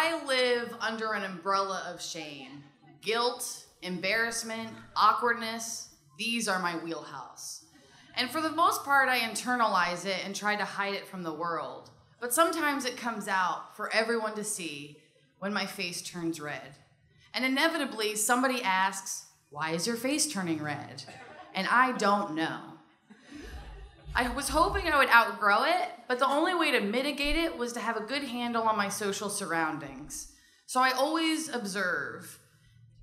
I live under an umbrella of shame. Guilt, embarrassment, awkwardness, these are my wheelhouse. And for the most part, I internalize it and try to hide it from the world. But sometimes it comes out for everyone to see when my face turns red. And inevitably, somebody asks, "Why is your face turning red?" And I don't know. I was hoping I would outgrow it, but the only way to mitigate it was to have a good handle on my social surroundings. So I always observe,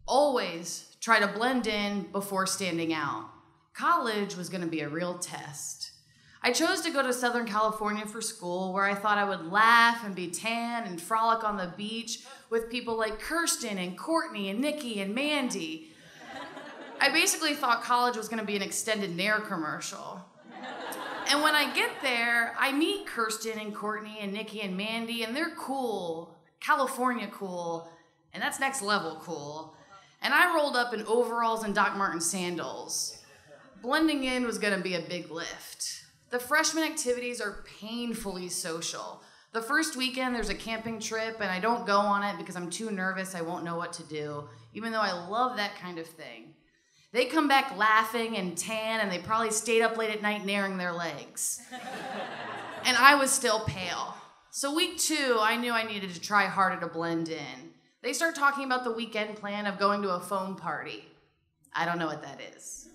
always try to blend in before standing out. College was gonna be a real test. I chose to go to Southern California for school, where I thought I would laugh and be tan and frolic on the beach with people like Kirsten and Courtney and Nikki and Mandy. I basically thought college was gonna be an extended Nair commercial. And when I get there, I meet Kirsten and Courtney and Nikki and Mandy, and they're cool, California cool, and that's next level cool. And I rolled up in overalls and Doc Martens sandals. Blending in was gonna be a big lift. The freshman activities are painfully social. The first weekend, there's a camping trip, and I don't go on it because I'm too nervous, I won't know what to do, even though I love that kind of thing. They come back laughing and tan, and they probably stayed up late at night naring their legs. And I was still pale. So week 2, I knew I needed to try harder to blend in. They start talking about the weekend plan of going to a foam party. I don't know what that is.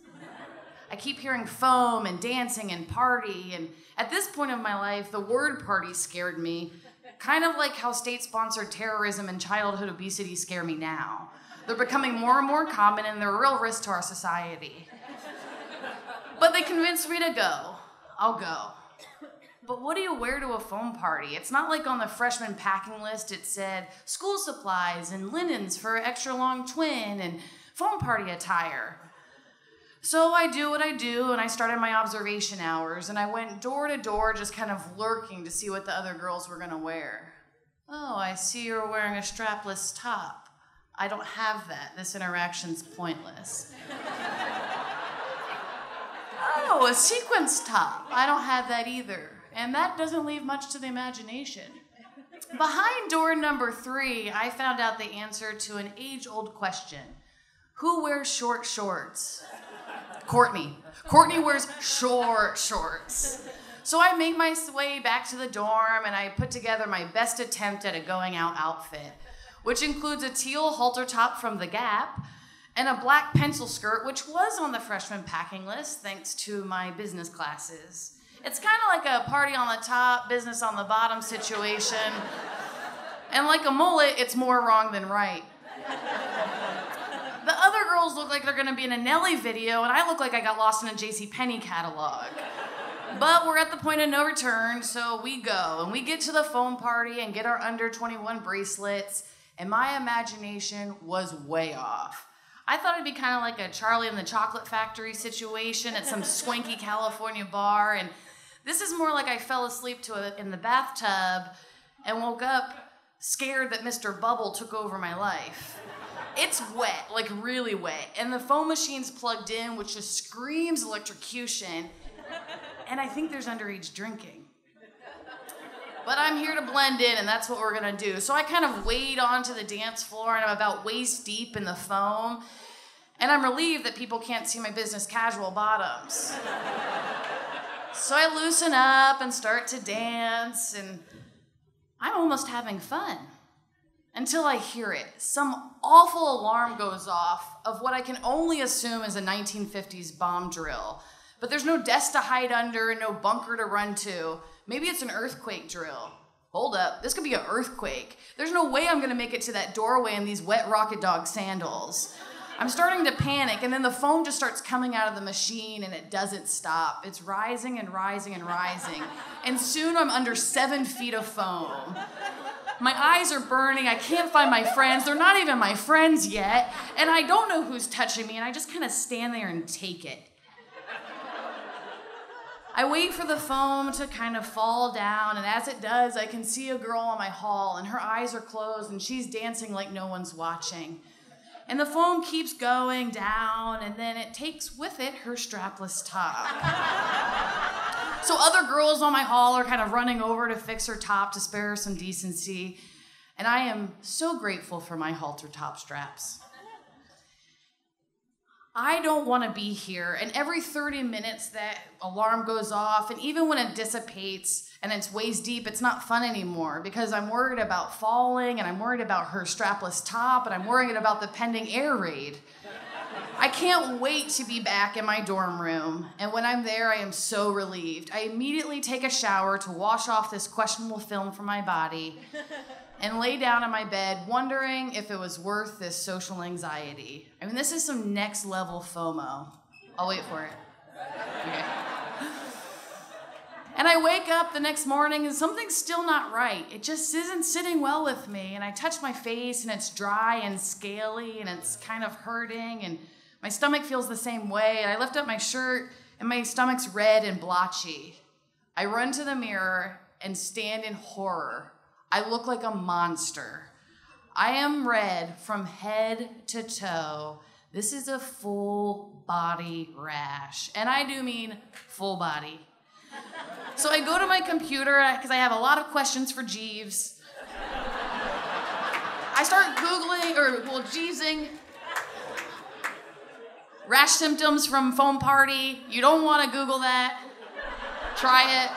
I keep hearing foam and dancing and party, and at this point of my life, the word party scared me, kind of like how state-sponsored terrorism and childhood obesity scare me now. They're becoming more and more common, and they're a real risk to our society. But they convinced me to go. I'll go. But what do you wear to a foam party? It's not like on the freshman packing list it said school supplies and linens for extra long twin and foam party attire. So I do what I do, and I started my observation hours, and I went door to door just kind of lurking to see what the other girls were gonna wear. "Oh, I see you're wearing a strapless top. I don't have that. This interaction's pointless." "Oh, a sequins top. I don't have that either. And that doesn't leave much to the imagination." Behind door number 3, I found out the answer to an age-old question. Who wears short shorts? Courtney. Courtney wears short shorts. So I make my way back to the dorm, and I put together my best attempt at a going out outfit, which includes a teal halter top from The Gap and a black pencil skirt, which was on the freshman packing list thanks to my business classes. It's kind of like a party on the top, business on the bottom situation. And like a mullet, it's more wrong than right. The other girls look like they're gonna be in a Nelly video, and I look like I got lost in a JCPenney catalog. But we're at the point of no return, so we go, and we get to the foam party and get our under 21 bracelets, and my imagination was way off. I thought it'd be kind of like a Charlie and the Chocolate Factory situation at some swanky California bar, and this is more like I fell asleep in the bathtub and woke up scared that Mr. Bubble took over my life. It's wet, like really wet, and the foam machine's plugged in, which just screams electrocution, and I think there's underage drinking. But I'm here to blend in, and that's what we're gonna do. So I kind of wade onto the dance floor, and I'm about waist deep in the foam, and I'm relieved that people can't see my business casual bottoms. So I loosen up and start to dance, and I'm almost having fun. Until I hear it. Some awful alarm goes off of what I can only assume is a 1950s bomb drill. But there's no desk to hide under and no bunker to run to. Maybe it's an earthquake drill. Hold up, this could be an earthquake. There's no way I'm gonna make it to that doorway in these wet Rocket Dog sandals. I'm starting to panic, and then the foam just starts coming out of the machine, and it doesn't stop. It's rising and rising and rising. And soon I'm under 7 feet of foam. My eyes are burning, I can't find my friends, they're not even my friends yet, and I don't know who's touching me, and I just kind of stand there and take it. I wait for the foam to kind of fall down, and as it does, I can see a girl in my hall, and her eyes are closed, and she's dancing like no one's watching. And the foam keeps going down, and then it takes with it her strapless top. So other girls on my hall are kind of running over to fix her top to spare her some decency. and I am so grateful for my halter top straps. I don't want to be here, and every 30 minutes that alarm goes off, and even when it dissipates and it's waist deep, it's not fun anymore because I'm worried about falling, and I'm worried about her strapless top, and I'm worried about the pending air raid. I can't wait to be back in my dorm room, and when I'm there, I am so relieved. I immediately take a shower to wash off this questionable film from my body and lay down in my bed wondering if it was worth this social anxiety. I mean, this is some next level FOMO. I'll wait for it. Okay. And I wake up the next morning and something's still not right. It just isn't sitting well with me. And I touch my face and it's dry and scaly and it's kind of hurting and my stomach feels the same way. And I lift up my shirt and my stomach's red and blotchy. I run to the mirror and stand in horror. I look like a monster. I am red from head to toe. This is a full body rash. And I do mean full body. So I go to my computer because I have a lot of questions for Jeeves. I start Googling, Jeevesing rash symptoms from foam party. You don't want to Google that. Try it.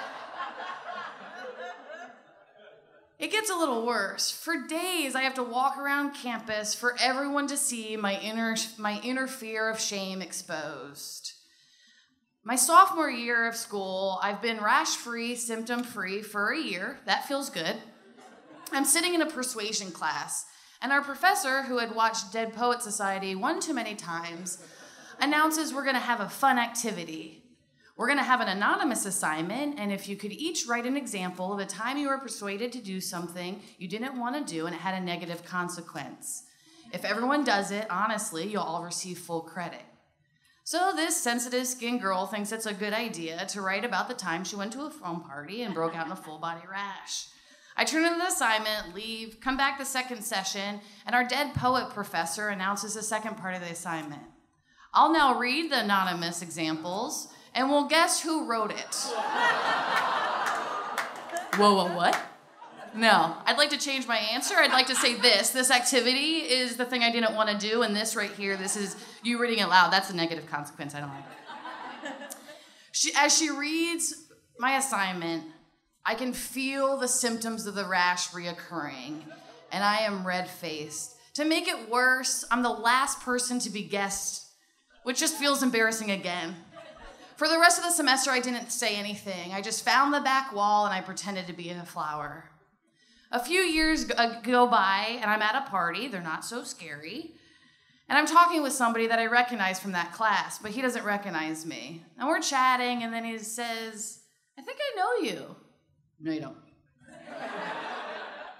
It gets a little worse. For days, I have to walk around campus for everyone to see my inner fear of shame exposed. My sophomore year of school, I've been rash-free, symptom-free for a year. That feels good. I'm sitting in a persuasion class, and our professor, who had watched Dead Poet Society one too many times, announces we're gonna have a fun activity. We're gonna have an anonymous assignment, and if you could each write an example of a time you were persuaded to do something you didn't wanna do and it had a negative consequence. If everyone does it, honestly, you'll all receive full credit. So this sensitive-skinned girl thinks it's a good idea to write about the time she went to a foam party and broke out in a full-body rash. I turn in the assignment, leave, come back the second session, and our dead poet professor announces the second part of the assignment. I'll now read the anonymous examples, and we'll guess who wrote it. Whoa, what? No, I'd like to change my answer. I'd like to say this. This activity is the thing I didn't want to do, and this right here, this is you reading it loud. That's a negative consequence. I don't like it. As she reads my assignment, I can feel the symptoms of the rash reoccurring, and I am red-faced. To make it worse, I'm the last person to be guessed, which just feels embarrassing again. For the rest of the semester, I didn't say anything. I just found the back wall, and I pretended to be a flower. A few years go by, and I'm at a party. They're not so scary. And I'm talking with somebody that I recognize from that class, but he doesn't recognize me. And we're chatting, and then he says, I think I know you. No, you don't.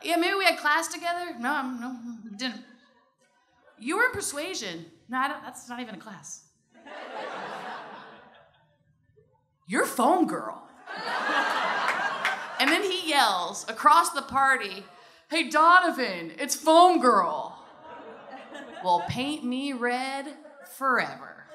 Yeah, maybe we had class together? No, didn't. You were in persuasion. No, that's not even a class. You're foam girl. And then he yells across the party, hey, Donovan, it's foam girl. Well, paint me red forever.